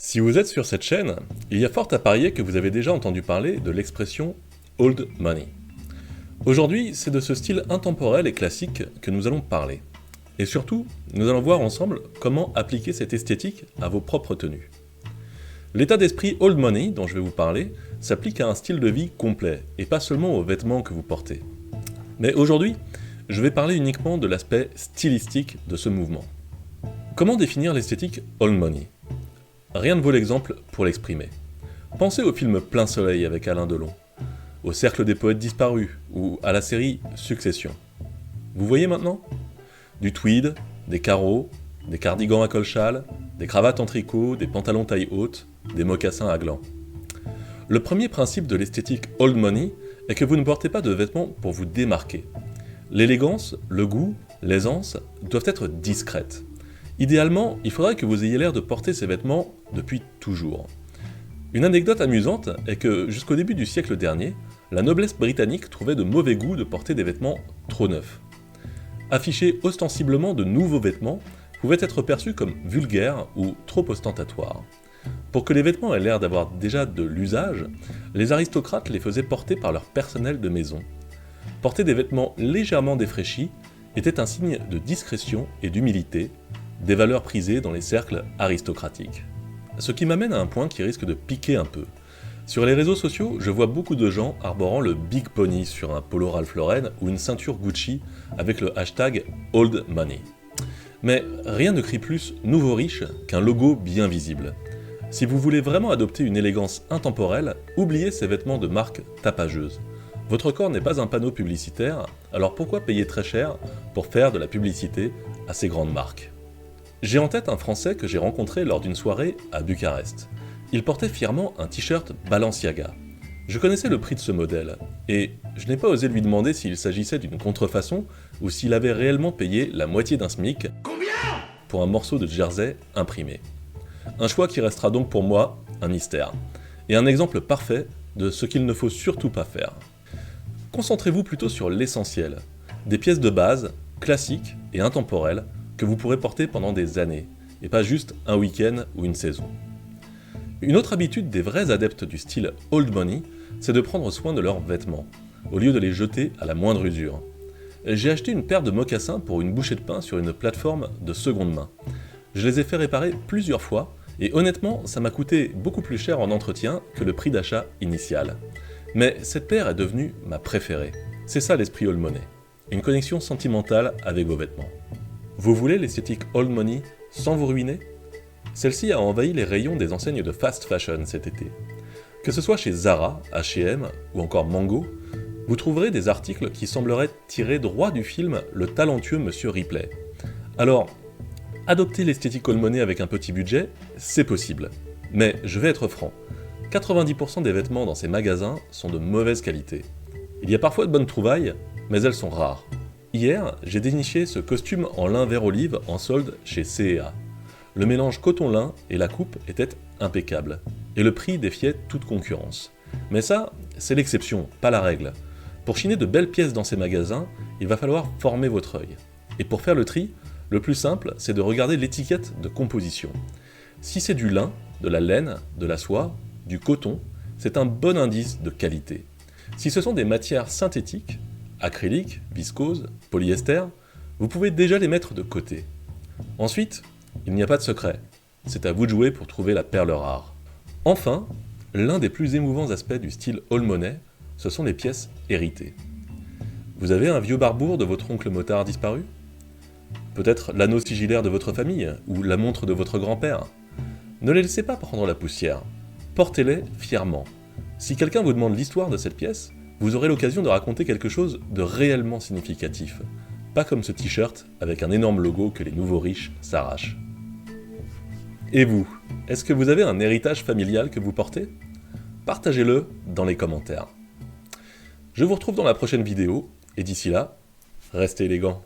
Si vous êtes sur cette chaîne, il y a fort à parier que vous avez déjà entendu parler de l'expression old money. Aujourd'hui, c'est de ce style intemporel et classique que nous allons parler. Et surtout, nous allons voir ensemble comment appliquer cette esthétique à vos propres tenues. L'état d'esprit old money dont je vais vous parler s'applique à un style de vie complet et pas seulement aux vêtements que vous portez. Mais aujourd'hui, je vais parler uniquement de l'aspect stylistique de ce mouvement. Comment définir l'esthétique old money ? Rien ne vaut l'exemple pour l'exprimer. Pensez au film Plein Soleil avec Alain Delon, au Cercle des poètes disparus ou à la série Succession. Vous voyez maintenant ? Du tweed, des carreaux, des cardigans à col-châle, des cravates en tricot, des pantalons taille haute, des mocassins à glands. Le premier principe de l'esthétique old money est que vous ne portez pas de vêtements pour vous démarquer. L'élégance, le goût, l'aisance doivent être discrètes. Idéalement, il faudrait que vous ayez l'air de porter ces vêtements depuis toujours. Une anecdote amusante est que jusqu'au début du siècle dernier, la noblesse britannique trouvait de mauvais goût de porter des vêtements trop neufs. Afficher ostensiblement de nouveaux vêtements pouvait être perçu comme vulgaire ou trop ostentatoire. Pour que les vêtements aient l'air d'avoir déjà de l'usage, les aristocrates les faisaient porter par leur personnel de maison. Porter des vêtements légèrement défraîchis était un signe de discrétion et d'humilité, des valeurs prisées dans les cercles aristocratiques. Ce qui m'amène à un point qui risque de piquer un peu. Sur les réseaux sociaux, je vois beaucoup de gens arborant le Big Pony sur un polo Ralph Lauren ou une ceinture Gucci avec le hashtag Old Money. Mais rien ne crie plus nouveau riche qu'un logo bien visible. Si vous voulez vraiment adopter une élégance intemporelle, oubliez ces vêtements de marque tapageuse. Votre corps n'est pas un panneau publicitaire, alors pourquoi payer très cher pour faire de la publicité à ces grandes marques ? J'ai en tête un Français que j'ai rencontré lors d'une soirée à Bucarest. Il portait fièrement un t-shirt Balenciaga. Je connaissais le prix de ce modèle, et je n'ai pas osé lui demander s'il s'agissait d'une contrefaçon ou s'il avait réellement payé la moitié d'un SMIC pour un morceau de jersey imprimé. Un choix qui restera donc pour moi un mystère, et un exemple parfait de ce qu'il ne faut surtout pas faire. Concentrez-vous plutôt sur l'essentiel, des pièces de base, classiques et intemporelles, que vous pourrez porter pendant des années, et pas juste un week-end ou une saison. Une autre habitude des vrais adeptes du style old money, c'est de prendre soin de leurs vêtements, au lieu de les jeter à la moindre usure. J'ai acheté une paire de mocassins pour une bouchée de pain sur une plateforme de seconde main. Je les ai fait réparer plusieurs fois, et honnêtement, ça m'a coûté beaucoup plus cher en entretien que le prix d'achat initial. Mais cette paire est devenue ma préférée. C'est ça l'esprit old money, une connexion sentimentale avec vos vêtements. Vous voulez l'esthétique old money sans vous ruiner ? Celle-ci a envahi les rayons des enseignes de fast fashion cet été. Que ce soit chez Zara, H&M ou encore Mango, vous trouverez des articles qui sembleraient tirés droit du film Le talentueux Monsieur Ripley. Alors, adopter l'esthétique old money avec un petit budget, c'est possible. Mais je vais être franc, 90% des vêtements dans ces magasins sont de mauvaise qualité. Il y a parfois de bonnes trouvailles, mais elles sont rares. Hier, j'ai déniché ce costume en lin vert olive en solde chez C&A. Le mélange coton-lin et la coupe était impeccable, et le prix défiait toute concurrence. Mais ça, c'est l'exception, pas la règle. Pour chiner de belles pièces dans ces magasins, il va falloir former votre œil. Et pour faire le tri, le plus simple, c'est de regarder l'étiquette de composition. Si c'est du lin, de la laine, de la soie, du coton, c'est un bon indice de qualité. Si ce sont des matières synthétiques, acrylique, viscose, polyester, vous pouvez déjà les mettre de côté. Ensuite, il n'y a pas de secret, c'est à vous de jouer pour trouver la perle rare. Enfin, l'un des plus émouvants aspects du style old money, ce sont les pièces héritées. Vous avez un vieux barbour de votre oncle motard disparu ? Peut-être l'anneau sigillaire de votre famille, ou la montre de votre grand-père ? Ne les laissez pas prendre la poussière, portez-les fièrement. Si quelqu'un vous demande l'histoire de cette pièce, vous aurez l'occasion de raconter quelque chose de réellement significatif. Pas comme ce t-shirt avec un énorme logo que les nouveaux riches s'arrachent. Et vous, est-ce que vous avez un héritage familial que vous portez ? Partagez-le dans les commentaires. Je vous retrouve dans la prochaine vidéo, et d'ici là, restez élégants.